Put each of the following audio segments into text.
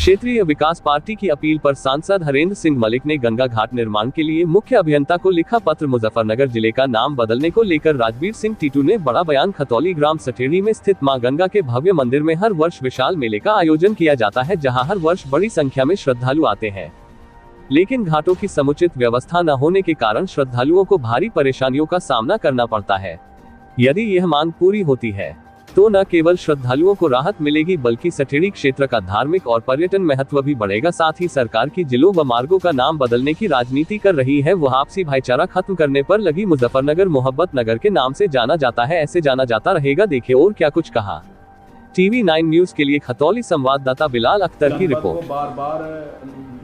क्षेत्रीय विकास पार्टी की अपील पर सांसद हरेंद्र सिंह मलिक ने गंगा घाट निर्माण के लिए मुख्य अभियंता को लिखा पत्र। मुजफ्फरनगर जिले का नाम बदलने को लेकर राजवीर सिंह टीटू ने बड़ा बयान। खतौली ग्राम सटेड़ी में स्थित मां गंगा के भव्य मंदिर में हर वर्ष विशाल मेले का आयोजन किया जाता है, जहां हर वर्ष बड़ी संख्या में श्रद्धालु आते हैं, लेकिन घाटों की समुचित व्यवस्था न होने के कारण श्रद्धालुओं को भारी परेशानियों का सामना करना पड़ता है। यदि यह मांग पूरी होती है तो न केवल श्रद्धालुओं को राहत मिलेगी, बल्कि सटेड़ी क्षेत्र का धार्मिक और पर्यटन महत्व भी बढ़ेगा। साथ ही सरकार की जिलों व मार्गों का नाम बदलने की राजनीति कर रही है, वह आपसी भाईचारा खत्म करने पर लगी। मुजफ्फरनगर मोहब्बत नगर के नाम से जाना जाता है, ऐसे जाना जाता रहेगा। देखिए और क्या कुछ कहा। TV9 न्यूज के लिए खतौली संवाददाता बिलाल अख्तर की रिपोर्ट। बार बार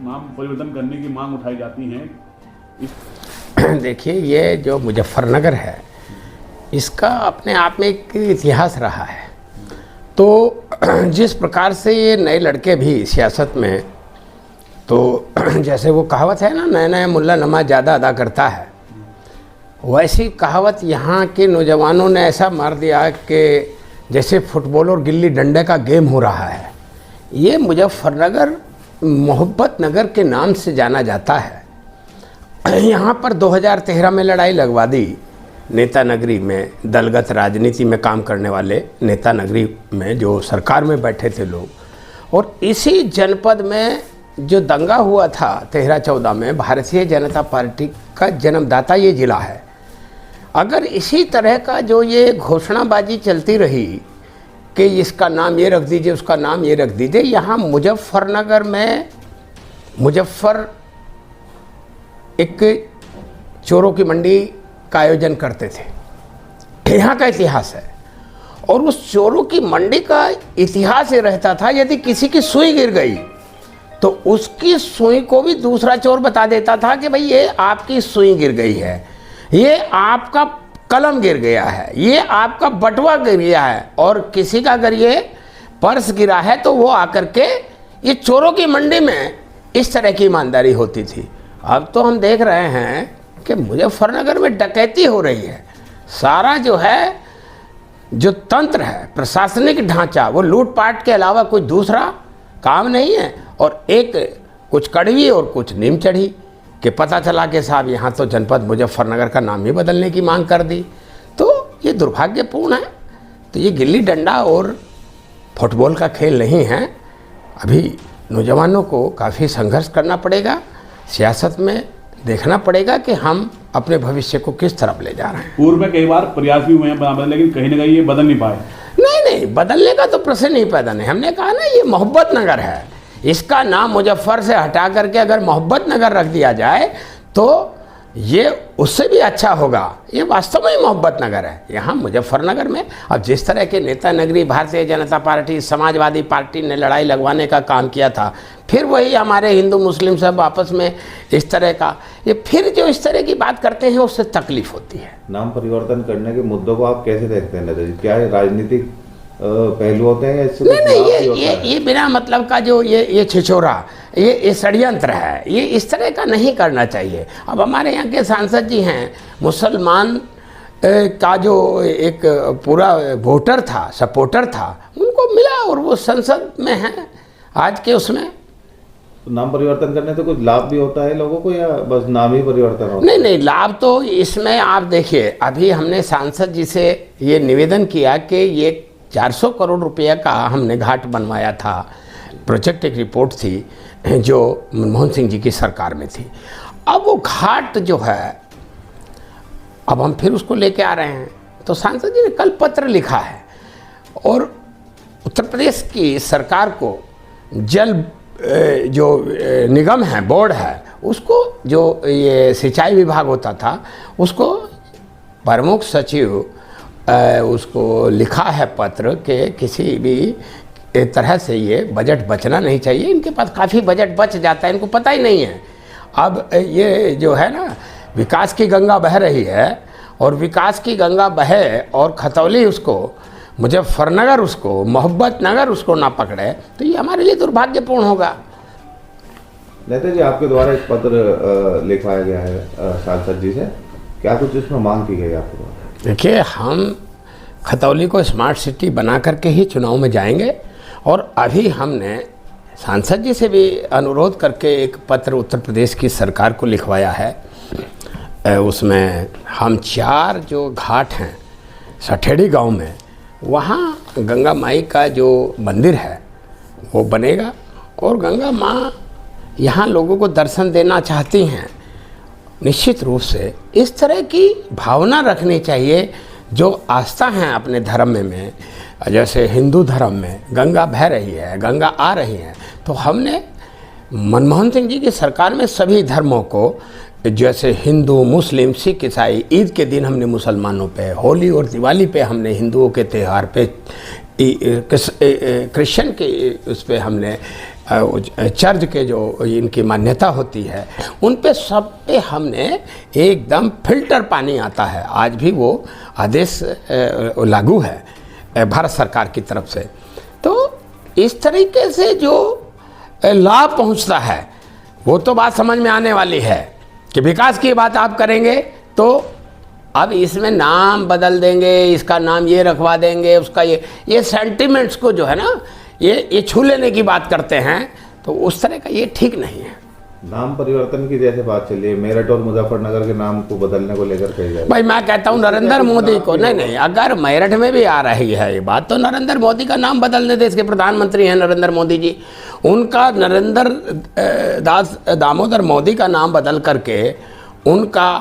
नाम परिवर्तन करने की मांग उठाई जाती है। देखिए, ये जो मुजफ्फरनगर है इसका अपने आप में एक इतिहास रहा है। तो जिस प्रकार से ये नए लड़के भी सियासत में, तो जैसे वो कहावत है ना, नया नया मुल्ला नमाज ज़्यादा अदा करता है, वैसी कहावत यहाँ के नौजवानों ने ऐसा मार दिया कि जैसे फुटबॉल और गिल्ली डंडे का गेम हो रहा है। ये मुजफ्फरनगर मोहब्बत नगर के नाम से जाना जाता है। यहाँ पर 2013 में लड़ाई लगवा दी नेता नगरी में, दलगत राजनीति में काम करने वाले नेता नगरी में जो सरकार में बैठे थे लोग, और इसी जनपद में जो दंगा हुआ था 13-14 में, भारतीय जनता पार्टी का जन्मदाता ये जिला है। अगर इसी तरह का जो ये घोषणाबाजी चलती रही कि इसका नाम ये रख दीजिए, उसका नाम ये रख दीजिए, यहाँ मुजफ्फरनगर में मुजफ्फर एक चोरों की मंडी का आयोजन करते थे। यहाँ का इतिहास है, और उस चोरों की मंडी का इतिहास ये रहता था, यदि किसी की सुई गिर गई तो उसकी सुई को भी दूसरा चोर बता देता था कि भाई ये आपकी सुई गिर गई है, ये आपका कलम गिर गया है, ये आपका बटुआ गिर गया है। और किसी का अगर ये पर्स गिरा है तो वो आकर के, ये चोरों की मंडी में इस तरह की ईमानदारी होती थी। अब तो हम देख रहे हैं कि मुजफ्फरनगर में डकैती हो रही है। सारा जो है, जो तंत्र है, प्रशासनिक ढांचा, वो लूटपाट के अलावा कुछ दूसरा काम नहीं है। और एक कुछ कड़वी और कुछ नीम चढ़ी कि पता चला कि साहब यहाँ तो जनपद मुजफ्फरनगर का नाम ही बदलने की मांग कर दी। तो ये दुर्भाग्यपूर्ण है। तो ये गिल्ली डंडा और फुटबॉल का खेल नहीं है। अभी नौजवानों को काफ़ी संघर्ष करना पड़ेगा, सियासत में देखना पड़ेगा कि हम अपने भविष्य को किस तरफ ले जा रहे हैं। पूर्व में कई बार प्रयास भी हुए हैं बदलने, लेकिन कहीं ना कहीं ये बदल नहीं पाए। नहीं, बदलने का तो प्रश्न नहीं पैदा नहीं। हमने कहा ना, ये मोहब्बत नगर है, इसका नाम मुजफ्फर से हटा करके अगर मोहब्बत नगर रख दिया जाए तो ये उससे भी अच्छा होगा। ये वास्तव में मोहब्बत नगर है यहाँ मुजफ्फरनगर में। अब जिस तरह के नेता नगरी भारतीय जनता पार्टी, समाजवादी पार्टी ने लड़ाई लगवाने का काम किया था, फिर वही हमारे हिंदू मुस्लिम सब आपस में इस तरह का, ये फिर जो इस तरह की बात करते हैं उससे तकलीफ होती है। नाम परिवर्तन करने के मुद्दों को आप कैसे देखते हैं नेता जी? क्या राजनीतिक पहलू होते हैं? नहीं, ये बिना मतलब का जो ये छिछोरा, ये षड्यंत्र है, ये इस तरह का नहीं करना चाहिए। अब हमारे यहाँ के सांसद जी हैं, मुसलमान का जो एक पूरा वोटर था, सपोर्टर था, उनको मिला और वो संसद में हैं आज के उसमें। तो नाम परिवर्तन करने से कुछ लाभ भी होता है लोगों को, या बस नाम ही परिवर्तन होता है? नहीं, लाभ तो इसमें आप देखिए, अभी हमने सांसद जी से ये निवेदन किया कि ये 400 करोड़ रुपये का हमने घाट बनवाया था। प्रोजेक्ट एक रिपोर्ट थी जो मनमोहन सिंह जी की सरकार में थी। अब वो घाट जो है, अब हम फिर उसको लेके आ रहे हैं। तो सांसद जी ने कल पत्र लिखा है और उत्तर प्रदेश की सरकार को जल जो निगम है, बोर्ड है, उसको जो ये सिंचाई विभाग होता था, उसको प्रमुख सचिव उसको लिखा है पत्र कि किसी भी तरह से ये बजट बचना नहीं चाहिए। इनके पास काफ़ी बजट बच जाता है, इनको पता ही नहीं है। अब ये जो है ना, विकास की गंगा बह रही है, और विकास की गंगा बहे और खतौली उसको, मुजफ्फरनगर उसको, मोहब्बत नगर उसको ना पकड़े, तो ये हमारे लिए दुर्भाग्यपूर्ण होगा। नेता जी, आपके द्वारा एक पत्र लिखवाया गया है सांसद जी से, क्या कुछ इसमें मांग की गई आपके द्वारा? देखिए, हम खतौली को स्मार्ट सिटी बना करके ही चुनाव में जाएंगे, और अभी हमने सांसद जी से भी अनुरोध करके एक पत्र उत्तर प्रदेश की सरकार को लिखवाया है। उसमें हम 4 जो घाट हैं सठेड़ी गांव में, वहाँ गंगा माई का जो मंदिर है वो बनेगा और गंगा माँ यहाँ लोगों को दर्शन देना चाहती हैं। निश्चित रूप से इस तरह की भावना रखनी चाहिए। जो आस्था हैं अपने धर्म में, जैसे हिंदू धर्म में गंगा बह रही है, गंगा आ रही है, तो हमने मनमोहन सिंह जी की सरकार में सभी धर्मों को, जैसे हिंदू, मुस्लिम, सिख, ईसाई, ईद के दिन हमने मुसलमानों पे, होली और दिवाली पे हमने हिंदुओं के त्यौहार पे, क्रिश्चियन के उस पे हमने, चर्च के जो इनकी मान्यता होती है उन पे सब पे हमने एकदम फिल्टर पानी आता है। आज भी वो आदेश लागू है भारत सरकार की तरफ से। तो इस तरीके से जो लाभ पहुंचता है वो तो बात समझ में आने वाली है कि विकास की बात आप करेंगे तो अब इसमें नाम बदल देंगे, इसका नाम ये रखवा देंगे, उसका ये सेंटिमेंट्स को जो है ना ये छू लेने की बात करते हैं, तो उस तरह का ये ठीक नहीं है। नाम परिवर्तन की जैसे बात चली है, मेरठ और मुजफ्फरनगर के नाम को बदलने को लेकर कही जा रही है। भाई मैं कहता हूँ नरेंद्र मोदी को, नहीं, अगर मेरठ में भी आ रही है ये बात, तो नरेंद्र मोदी का नाम बदलने देश के प्रधानमंत्री हैं नरेंद्र मोदी जी, उनका नरेंद्र दास दामोदर मोदी का नाम बदल करके उनका,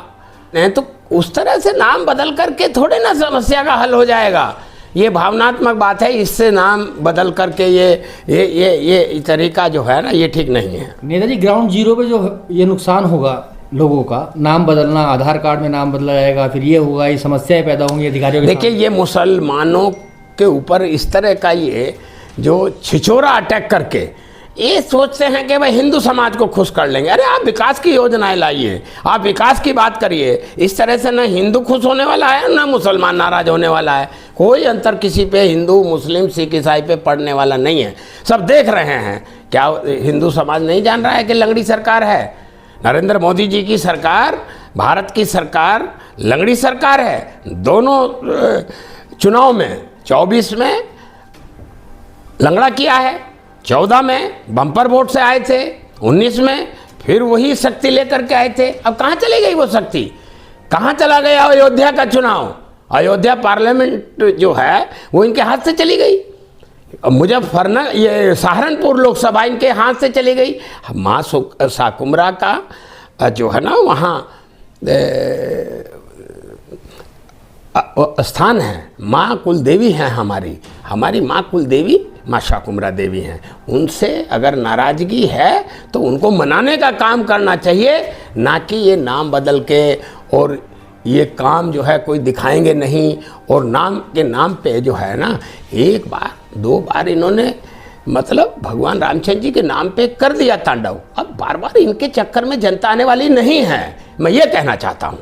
नहीं तो उस तरह से नाम बदल करके थोड़े ना समस्या का हल हो जाएगा। ये भावनात्मक बात है, इससे नाम बदल करके ये तरीका जो है ना ये ठीक नहीं है। नेताजी ग्राउंड जीरो पे जो ये नुकसान होगा लोगों का, नाम बदलना, आधार कार्ड में नाम बदला जाएगा, फिर ये होगा, ये समस्याएं पैदा होंगी अधिकारियों के। देखिए ये मुसलमानों के ऊपर इस तरह का ये जो छिछोरा अटैक करके ये सोचते हैं कि भाई हिंदू समाज को खुश कर लेंगे। अरे आप विकास की योजनाएं लाइए, आप विकास की बात करिए। इस तरह से ना हिंदू खुश होने वाला है ना मुसलमान नाराज होने वाला है। कोई अंतर किसी पे हिंदू, मुस्लिम, सिख, ईसाई पे पड़ने वाला नहीं है। सब देख रहे हैं। क्या हिंदू समाज नहीं जान रहा है कि लंगड़ी सरकार है? नरेंद्र मोदी जी की सरकार, भारत की सरकार लंगड़ी सरकार है। दोनों चुनाव में 24 में लंगड़ा किया है, 14 में बम्पर वोट से आए थे, 19 में फिर वही शक्ति लेकर के आए थे। अब कहाँ चली गई वो शक्ति? कहाँ चला गया अयोध्या का चुनाव? अयोध्या पार्लियामेंट जो है वो इनके हाथ से चली गई। मुजफ्फरनगर, ये सहारनपुर लोकसभा इनके हाथ से चली गई। माँ शाकुम्भरा का जो है ना वहाँ स्थान है, माँ कुल देवी हैं हमारी माँ कुल देवी माँ शाकुम्भरा देवी हैं। उनसे अगर नाराज़गी है तो उनको मनाने का काम करना चाहिए, ना कि ये नाम बदल के और ये काम जो है कोई दिखाएंगे नहीं। और नाम के नाम पे जो है ना, एक बार 2 बार इन्होंने मतलब भगवान रामचंद्र जी के नाम पे कर दिया तांडव। अब बार बार इनके चक्कर में जनता आने वाली नहीं है, मैं ये कहना चाहता हूँ।